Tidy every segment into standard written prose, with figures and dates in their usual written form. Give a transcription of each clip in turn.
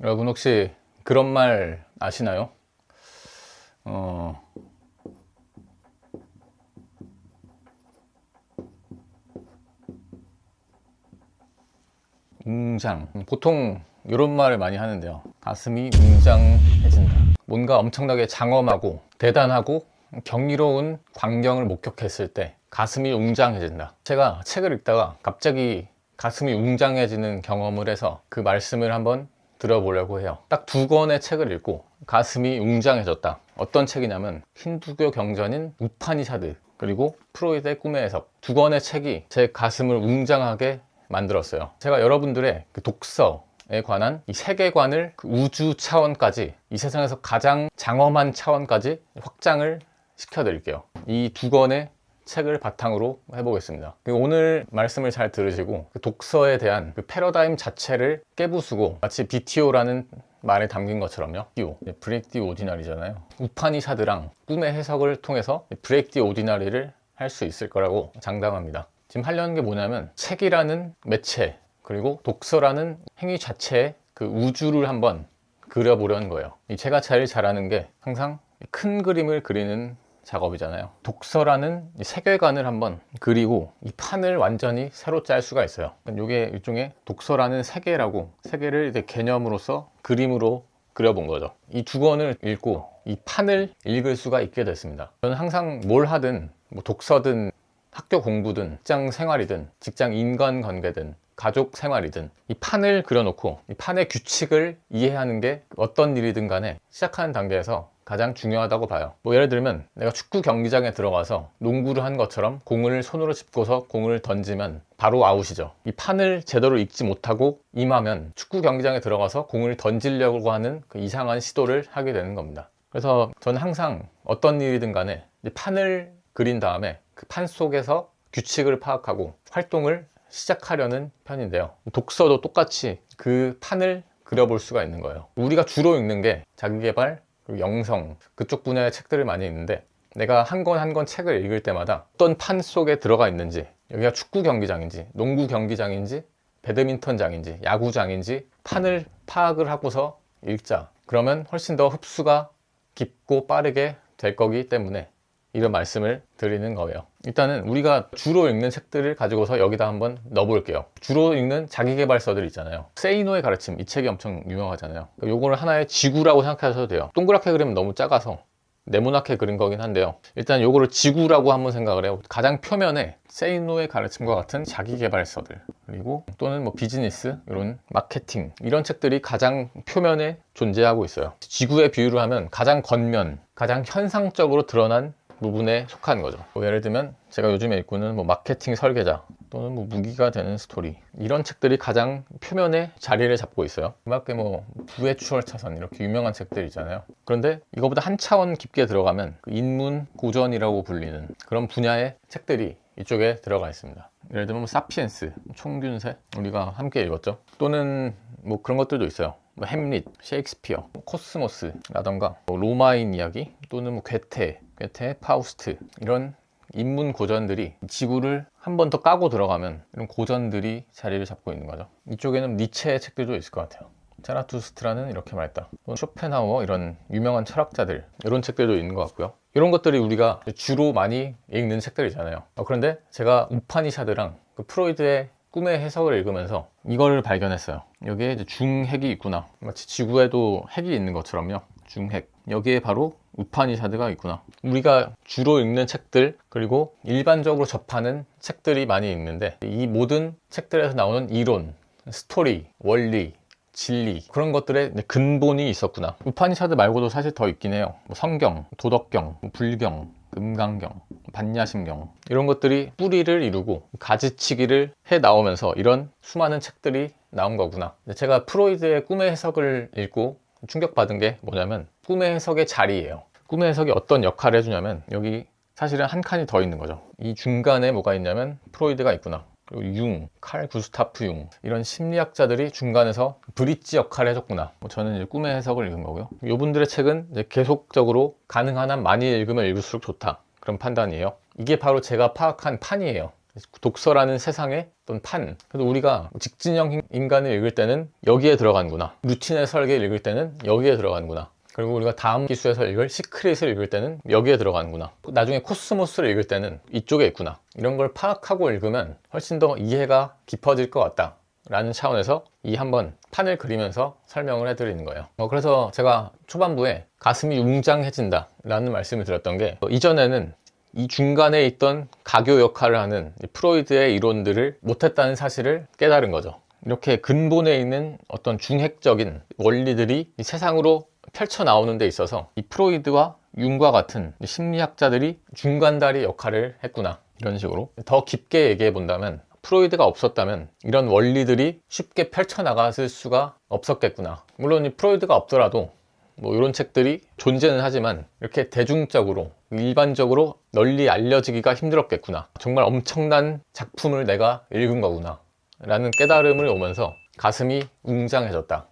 여러분 혹시 그런 말 아시나요? 웅장. 보통 이런 말을 많이 하는데요. 가슴이 웅장해진다. 뭔가 엄청나게 장엄하고 대단하고 경이로운 광경을 목격했을 때 가슴이 웅장해진다. 제가 책을 읽다가 갑자기 가슴이 웅장해지는 경험을 해서 그 말씀을 한번 들어보려고 해요. 딱 2권의 책을 읽고 가슴이 웅장해졌다. 어떤 책이냐면 힌두교 경전인 우파니샤드 그리고 프로이드의 꿈의 해석, 2권의 책이 제 가슴을 웅장하게 만들었어요. 제가 여러분들의 그 독서에 관한 이 세계관을 그 우주 차원까지, 이 세상에서 가장 장엄한 차원까지 확장을 시켜드릴게요. 이 2권의 책을 바탕으로 해보겠습니다. 오늘 말씀을 잘 들으시고 그 독서에 대한 그 패러다임 자체를 깨부수고, 마치 BTO라는 말에 담긴 것처럼요. 브레이크 디 오디나리잖아요. 우파니샤드랑 꿈의 해석을 통해서 브레이크 디 오디나리를 할 수 있을 거라고 장담합니다. 지금 하려는 게 뭐냐면 책이라는 매체 그리고 독서라는 행위 자체의 그 우주를 한번 그려보려는 거예요. 제가 제일 잘하는 게 항상 큰 그림을 그리는 작업이잖아요. 독서라는 세계관을 한번 그리고 이 판을 완전히 새로 짤 수가 있어요. 이게 일종의 독서라는 세계라고, 세계를 이제 개념으로서 그림으로 그려본 거죠. 이 2권을 읽고 이 판을 읽을 수가 있게 됐습니다. 저는 항상 뭘 하든, 뭐 독서든 학교 공부든 직장 생활이든 직장 인간관계든 가족 생활이든 이 판을 그려놓고 이 판의 규칙을 이해하는 게 어떤 일이든 간에 시작하는 단계에서 가장 중요하다고 봐요. 뭐 예를 들면 내가 축구 경기장에 들어가서 농구를 한 것처럼 공을 손으로 짚고서 공을 던지면 바로 아웃이죠. 이 판을 제대로 읽지 못하고 임하면 축구 경기장에 들어가서 공을 던지려고 하는 그 이상한 시도를 하게 되는 겁니다. 그래서 저는 항상 어떤 일이든 간에 이 판을 그린 다음에 그 판 속에서 규칙을 파악하고 활동을 시작하려는 편인데요. 독서도 똑같이 그 판을 그려볼 수가 있는 거예요. 우리가 주로 읽는 게 자기계발, 그리고 영성, 그쪽 분야의 책들을 많이 읽는데, 내가 한 권 한 권 책을 읽을 때마다 어떤 판 속에 들어가 있는지, 여기가 축구 경기장인지 농구 경기장인지 배드민턴장인지 야구장인지 판을 파악을 하고서 읽자. 그러면 훨씬 더 흡수가 깊고 빠르게 될 거기 때문에 이런 말씀을 드리는 거예요. 일단은 우리가 주로 읽는 책들을 가지고서 여기다 한번 넣어볼게요. 주로 읽는 자기계발서들 있잖아요. 세이노의 가르침, 이 책이 엄청 유명하잖아요. 요거를 하나의 지구라고 생각하셔도 돼요. 동그랗게 그리면 너무 작아서 네모나게 그린 거긴 한데요. 일단 요거를 지구라고 한번 생각을 해요. 가장 표면에 세이노의 가르침과 같은 자기계발서들, 그리고 또는 뭐 비즈니스, 이런 마케팅, 이런 책들이 가장 표면에 존재하고 있어요. 지구의 비유를 하면 가장 겉면, 가장 현상적으로 드러난 부분에 속한 거죠. 뭐 예를 들면 제가 요즘에 읽고는 뭐 마케팅 설계자 또는 뭐 무기가 되는 스토리, 이런 책들이 가장 표면에 자리를 잡고 있어요. 그 밖에 뭐 부의 추월차선, 이렇게 유명한 책들 있잖아요. 그런데 이거보다 한 차원 깊게 들어가면 그 인문 고전이라고 불리는 그런 분야의 책들이 이쪽에 들어가 있습니다. 예를 들면 뭐 사피엔스, 총균세, 우리가 함께 읽었죠. 또는 뭐 그런 것들도 있어요. 뭐 햄릿, 셰익스피어, 코스모스라던가 뭐 로마인 이야기, 또는 뭐 괴테, 파우스트, 이런 인문 고전들이 지구를 한 번 더 까고 들어가면 이런 고전들이 자리를 잡고 있는 거죠. 이쪽에는 니체의 책들도 있을 것 같아요. 자라투스트라는 이렇게 말했다, 쇼펜하우어, 이런 유명한 철학자들, 이런 책들도 있는 것 같고요. 이런 것들이 우리가 주로 많이 읽는 책들이잖아요. 그런데 제가 우파니샤드랑 그 프로이드의 꿈의 해석을 읽으면서 이걸 발견했어요. 여기에 이제 중핵이 있구나. 마치 지구에도 핵이 있는 것처럼요. 중핵. 여기에 바로 우파니샤드가 있구나. 우리가 주로 읽는 책들, 그리고 일반적으로 접하는 책들이 많이 있는데, 이 모든 책들에서 나오는 이론, 스토리, 원리, 진리, 그런 것들의 근본이 있었구나. 우파니샤드 말고도 사실 더 있긴 해요. 뭐 성경, 도덕경, 불경, 금강경, 반야심경, 이런 것들이 뿌리를 이루고 가지치기를 해 나오면서 이런 수많은 책들이 나온 거구나. 제가 프로이드의 꿈의 해석을 읽고 충격받은 게 뭐냐면 꿈의 해석의 자리예요. 꿈의 해석이 어떤 역할을 해주냐면, 여기 사실은 한 칸이 더 있는 거죠. 이 중간에 뭐가 있냐면 프로이드가 있구나. 그리고 칼 구스타프 융, 이런 심리학자들이 중간에서 브릿지 역할을 해줬구나. 저는 이제 꿈의 해석을 읽은 거고요. 이분들의 책은 이제 계속적으로 가능한 한 많이 읽으면 읽을수록 좋다, 그런 판단이에요. 이게 바로 제가 파악한 판이에요. 독서라는 세상의 어떤 판. 그래서 우리가 직진형 인간을 읽을 때는 여기에 들어가는구나. 루틴의 설계를 읽을 때는 여기에 들어가는구나. 그리고 우리가 다음 기수에서 읽을 시크릿을 읽을 때는 여기에 들어가는구나. 나중에 코스모스를 읽을 때는 이쪽에 있구나. 이런 걸 파악하고 읽으면 훨씬 더 이해가 깊어질 것 같다 라는 차원에서 이 한번 판을 그리면서 설명을 해드리는 거예요. 그래서 제가 초반부에 가슴이 웅장해진다 라는 말씀을 드렸던 게, 이전에는 이 중간에 있던 가교 역할을 하는 프로이드의 이론들을 못했다는 사실을 깨달은 거죠. 이렇게 근본에 있는 어떤 중핵적인 원리들이 이 세상으로 펼쳐 나오는 데 있어서 이 프로이드와 융과 같은 심리학자들이 중간다리 역할을 했구나. 이런 식으로 더 깊게 얘기해 본다면, 프로이드가 없었다면 이런 원리들이 쉽게 펼쳐나갔을 수가 없었겠구나. 물론 이 프로이드가 없더라도 이런 책들이 존재는 하지만 이렇게 대중적으로 일반적으로 널리 알려지기가 힘들었겠구나. 정말 엄청난 작품을 내가 읽은 거구나 라는 깨달음을 오면서 가슴이 웅장해졌다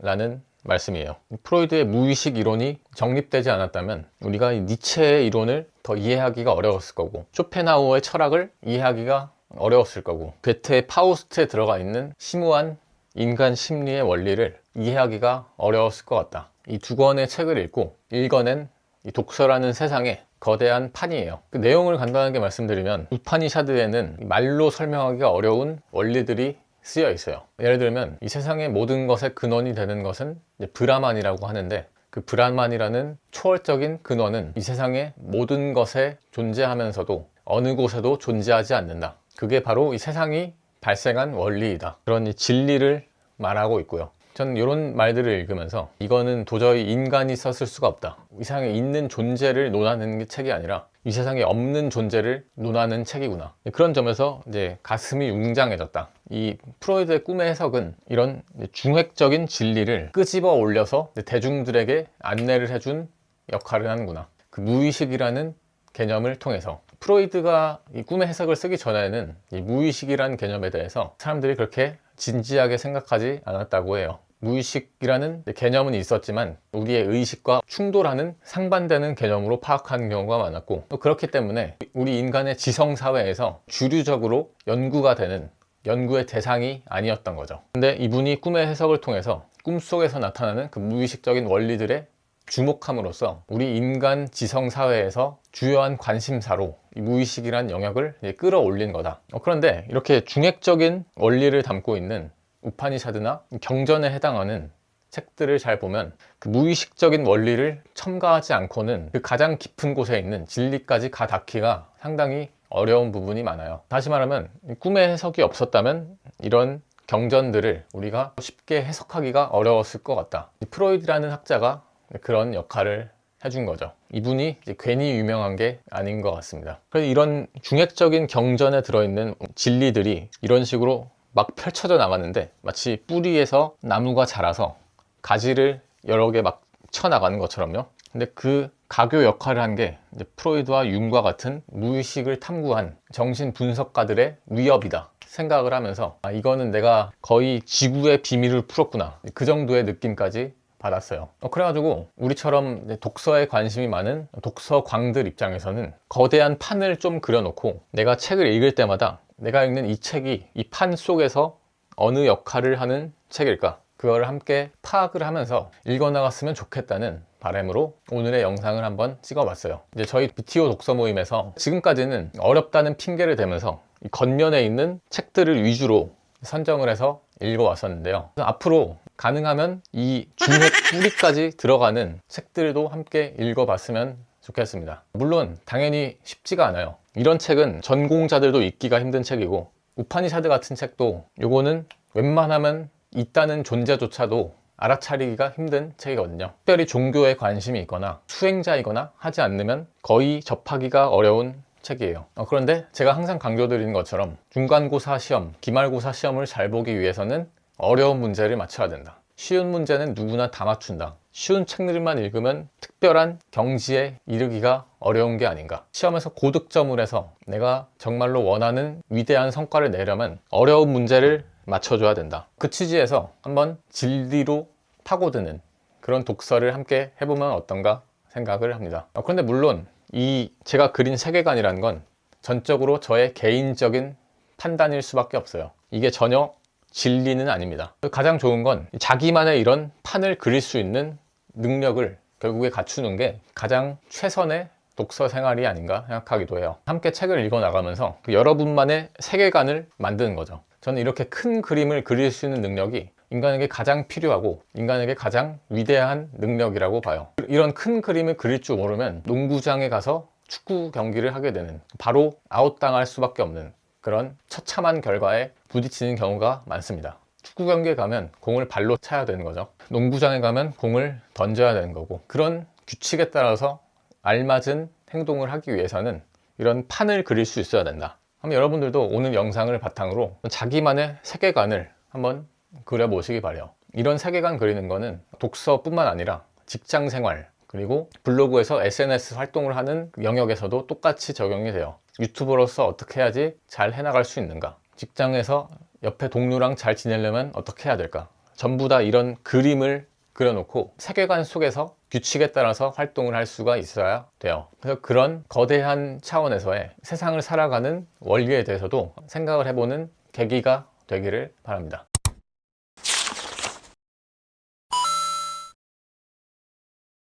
라는 말씀이에요. 프로이드의 무의식 이론이 정립되지 않았다면 우리가 이 니체의 이론을 더 이해하기가 어려웠을 거고, 쇼펜하우어의 철학을 이해하기가 어려웠을 거고, 괴테의 파우스트에 들어가 있는 심오한 인간 심리의 원리를 이해하기가 어려웠을 것 같다. 이 두 권의 책을 읽고 읽어낸 이 독서라는 세상의 거대한 판이에요. 그 내용을 간단하게 말씀드리면, 우파니샤드에는 말로 설명하기가 어려운 원리들이 쓰여 있어요. 예를 들면 이 세상의 모든 것의 근원이 되는 것은 브라만이라고 하는데, 그 브라만이라는 초월적인 근원은 이 세상의 모든 것에 존재하면서도 어느 곳에도 존재하지 않는다. 그게 바로 이 세상이 발생한 원리이다. 그런 이 진리를 말하고 있고요. 저는 이런 말들을 읽으면서 이거는 도저히 인간이 썼을 수가 없다. 이 세상에 있는 존재를 논하는 책이 아니라 이 세상에 없는 존재를 논하는 책이구나. 그런 점에서 이제 가슴이 웅장해졌다. 이 프로이드의 꿈의 해석은 이런 중핵적인 진리를 끄집어 올려서 대중들에게 안내를 해준 역할을 하는구나. 그 무의식이라는 개념을 통해서. 프로이드가 이 꿈의 해석을 쓰기 전에는 이 무의식이라는 개념에 대해서 사람들이 그렇게 진지하게 생각하지 않았다고 해요. 무의식이라는 개념은 있었지만 우리의 의식과 충돌하는 상반되는 개념으로 파악하는 경우가 많았고, 또 그렇기 때문에 우리 인간의 지성사회에서 주류적으로 연구가 되는 연구의 대상이 아니었던 거죠. 근데 이분이 꿈의 해석을 통해서 꿈속에서 나타나는 그 무의식적인 원리들에 주목함으로써 우리 인간 지성사회에서 주요한 관심사로 이 무의식이란 영역을 끌어올린 거다. 그런데 이렇게 중핵적인 원리를 담고 있는 우파니샤드나 경전에 해당하는 책들을 잘 보면 그 무의식적인 원리를 첨가하지 않고는 그 가장 깊은 곳에 있는 진리까지 가 닿기가 상당히 어려운 부분이 많아요. 다시 말하면 꿈의 해석이 없었다면 이런 경전들을 우리가 쉽게 해석하기가 어려웠을 것 같다. 프로이드라는 학자가 그런 역할을 해준 거죠. 이분이 이제 괜히 유명한 게 아닌 것 같습니다. 그래서 이런 중핵적인 경전에 들어있는 진리들이 이런 식으로 막 펼쳐져 나가는데, 마치 뿌리에서 나무가 자라서 가지를 여러 개 막 쳐나가는 것처럼요. 근데 그 가교 역할을 한 게 이제 프로이드와 융과 같은 무의식을 탐구한 정신 분석가들의 위협이다 생각을 하면서, 이거는 내가 거의 지구의 비밀을 풀었구나, 그 정도의 느낌까지 받았어요. 그래가지고 우리처럼 독서에 관심이 많은 독서광들 입장에서는 거대한 판을 좀 그려놓고 내가 책을 읽을 때마다 내가 읽는 이 책이 이 판 속에서 어느 역할을 하는 책일까, 그걸 함께 파악을 하면서 읽어나갔으면 좋겠다는 바람으로 오늘의 영상을 한번 찍어봤어요. 이제 저희 BTO 독서 모임에서 지금까지는 어렵다는 핑계를 대면서 이 겉면에 있는 책들을 위주로 선정을 해서 읽어왔었는데요. 앞으로 가능하면 이 중핵 뿌리까지 들어가는 책들도 함께 읽어봤으면 좋겠습니다. 물론 당연히 쉽지가 않아요. 이런 책은 전공자들도 읽기가 힘든 책이고, 우파니샤드 같은 책도 요거는 웬만하면 있다는 존재조차도 알아차리기가 힘든 책이거든요. 특별히 종교에 관심이 있거나 수행자이거나 하지 않으면 거의 접하기가 어려운 책이에요. 그런데 제가 항상 강조드리는 것처럼 중간고사 시험, 기말고사 시험을 잘 보기 위해서는 어려운 문제를 맞춰야 된다. 쉬운 문제는 누구나 다 맞춘다. 쉬운 책들만 읽으면 특별한 경지에 이르기가 어려운 게 아닌가. 시험에서 고득점을 해서 내가 정말로 원하는 위대한 성과를 내려면 어려운 문제를 맞춰줘야 된다. 그 취지에서 한번 진리로 파고드는 그런 독서를 함께 해보면 어떤가 생각을 합니다. 그런데 물론 이 제가 그린 세계관이라는 건 전적으로 저의 개인적인 판단일 수밖에 없어요. 이게 전혀 진리는 아닙니다. 가장 좋은 건 자기만의 이런 판을 그릴 수 있는 능력을 결국에 갖추는 게 가장 최선의 독서 생활이 아닌가 생각하기도 해요. 함께 책을 읽어 나가면서 여러분만의 세계관을 만드는 거죠. 저는 이렇게 큰 그림을 그릴 수 있는 능력이 인간에게 가장 필요하고 인간에게 가장 위대한 능력이라고 봐요. 이런 큰 그림을 그릴 줄 모르면 농구장에 가서 축구 경기를 하게 되는, 바로 아웃당할 수밖에 없는 그런 처참한 결과에 부딪히는 경우가 많습니다. 축구 경기에 가면 공을 발로 차야 되는 거죠. 농구장에 가면 공을 던져야 되는 거고, 그런 규칙에 따라서 알맞은 행동을 하기 위해서는 이런 판을 그릴 수 있어야 된다. 한번 여러분들도 오늘 영상을 바탕으로 자기만의 세계관을 한번 그려보시기 바래요. 이런 세계관 그리는 거는 독서뿐만 아니라 직장 생활, 그리고 블로그에서 SNS 활동을 하는 영역에서도 똑같이 적용이 돼요. 유튜버로서 어떻게 해야지 잘 해나갈 수 있는가? 직장에서 옆에 동료랑 잘 지내려면 어떻게 해야 될까? 전부 다 이런 그림을 그려놓고 세계관 속에서 규칙에 따라서 활동을 할 수가 있어야 돼요. 그래서 그런 거대한 차원에서의 세상을 살아가는 원리에 대해서도 생각을 해보는 계기가 되기를 바랍니다.